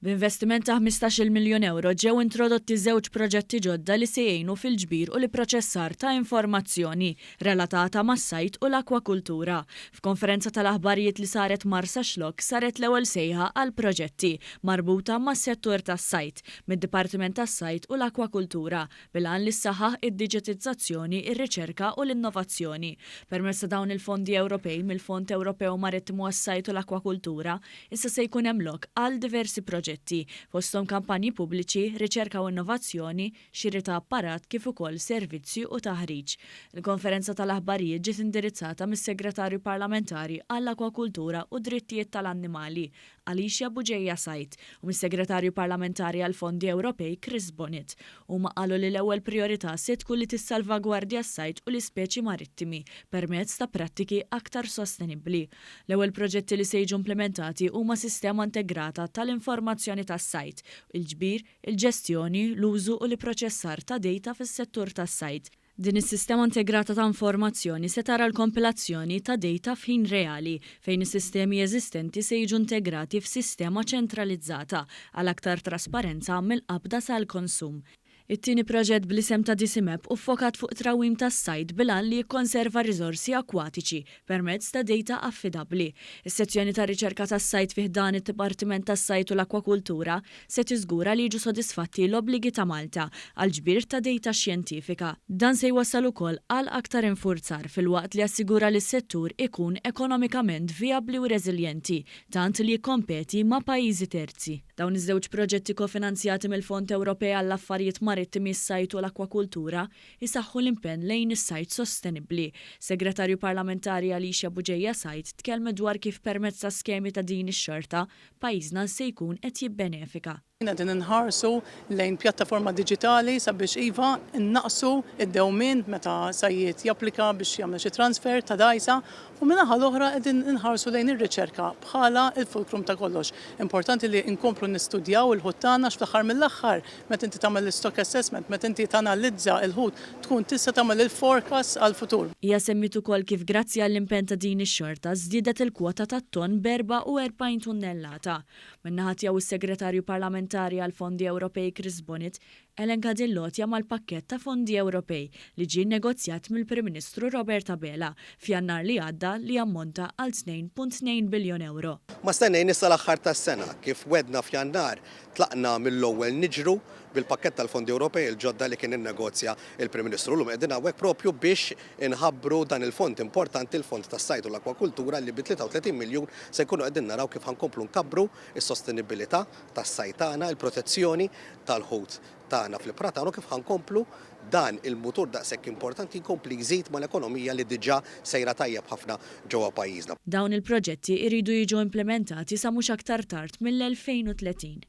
B'investiment ta' 15 miljun euro ġew introdotti żewġ proġetti ġodda li se jgħinu fil-ġbir u l-proċessar ta' informazzjoni relatata mas-sajt u l-akwakultura. F'konferenza tal-aħbarijiet li saret Marsa Xlok saret l-ewwel sejħa għal proġetti marbuta mas-settur tas-sajt mid-Dipartiment tas-Sajt u l-Akwakultura bil-għan li ssaħħaħ id-diġitizzazzjoni, ir-riċerka u l-innovazzjoni. Permezz ta' dawn il-fondi Ewropej mill-Fond Ewropew Marittimu għas-Sajt u l-Akwakultura issa se jkun hemm lok għal diversi proġetti fosthom kampanji pubbliċi, riċerka u innovazzjoni, xiri ta' apparat kif ukoll servizzi u taħriġ. Il-konferenza tal-aħbarijiet ġiet indirizzata mis-Segretarju Parlamentari għall-Akwakultura u Drittijiet tal-Annimali Alicia Buġejja Sajt u mis-Segretarju Parlamentari għall-Fondi Ewropej Chris Bonnet. Huma qalu li l-ewwel priorità se tkun li tissalvagwardja s-sajt u l-ispeċi marittimi permezz ta' prattiki aktar sostenibbli. L-ewwel proġetti li se jiġu implementati huma sistema integrata tal-informazzjoni tas-sajt, il-ġbir, il-ġestjoni, l-użu u l-proċessar ta' dejta fis-settur tas-sajt. Din is-sistema integrata ta' informazzjoni se tara l-kompilazzjoni ta' dejta f'ħin reali fejn is-sistemi eżistenti se jiġu integrati f'sistema ċentralizzata għal aktar trasparenza mill-qabda sal-konsum. It-tieni proġett bl-isem ta' DCMAP uffokat fuq trawim tas-sajt bil-għan li jikkonserva riżorsi akwatiċi permezz ta' dejta affidabbli. Is-sezzjoni ta' riċerka tas-sajt fih dan id-Dipartiment tas-Sajt u l-Akwakultura se tiżgura li jiġu sodisfatti l-obbligi ta' Malta għal ġbir ta' dejta xjentifika. Dan se jwassal ukoll għal aktar infurzar fil-waqt li assigura li s-settur ikun ekonomikament viabli u reżiljenti tant li jikkompeti ma' pajjiżi terzi. Dawn iż-żewġ proġetti kofinanzjati mill-Fond Ewropej għall-Affarijiet Marittimi, s-Sajt u l-Akwakultura jisaħħu l-impenn lejn is-sajt sostenibbli. Segretarju Parlamentari Alicia Buġejja Sajt tkellmet dwar kif permezz ta' skemi ta' din ix-xorta pajjiżna se jkun qed jibbenefika. Din inħarsu lejn pjattaforma digitali sabiex iva innaqsu id-dewmien meta sajjiet japplika biex jagħmel xi transfer ta' dajsa u minnaħa l-oħra qegħdin inħarsu lejn ir-riċerka bħala il-fulcrum ta' kollox. Importanti li nkomplu nistudjaw il-ħuttana fl-aħħar mill-aħħar meta inti tagħmel l-stock assessment, meta inti tanalizza l-ħut tkun tista' tagħmel il-forecast għall-futur. Hija semmit ukoll kif grazzi għall-impenn ta' din ix-xorta żdiedet il-kwota tat-ton b'44 tunnellata. Min-naħa tiegħu is-Segretarju Parlamentari għall-Fondi Ewropej Chris Bonnet elenka din lotja mal-pakkett ta' fondi Ewropej li ġie negozjat mill-Prim Ministru Robert Abela f'Jannar li għadda li ammonta għal 2.2 biljun euro. Ma stennejn issa l-aħħar tas-sena kif wedna f'Jannar tlaqna mill-ewwel niġru bil-pakkett tal-Fondi Ewropej il-ġodda li kien innegozja il-Prim Ministru llum qegħdin hawnhekk propju biex inħabbru dan il-fond importanti, il-Fond tas-Sajt u l-Akwakultura li bi 33 miljun se jkunu qegħdin naraw kif ħankomplu nkabbru is-sostenibilità tas-sajt tagħna, il-protezzjoni tal-ħut tagħna fl-Pratano kif ħankomplu dan il-mutur daqshekk importanti jkompli jżid mal-ekonomija li diġà sejra tajjeb ħafna ġewwa pajjiżna. Dawn il-proġetti jridu jiġu implementati sa mhux aktar tard mill-2030.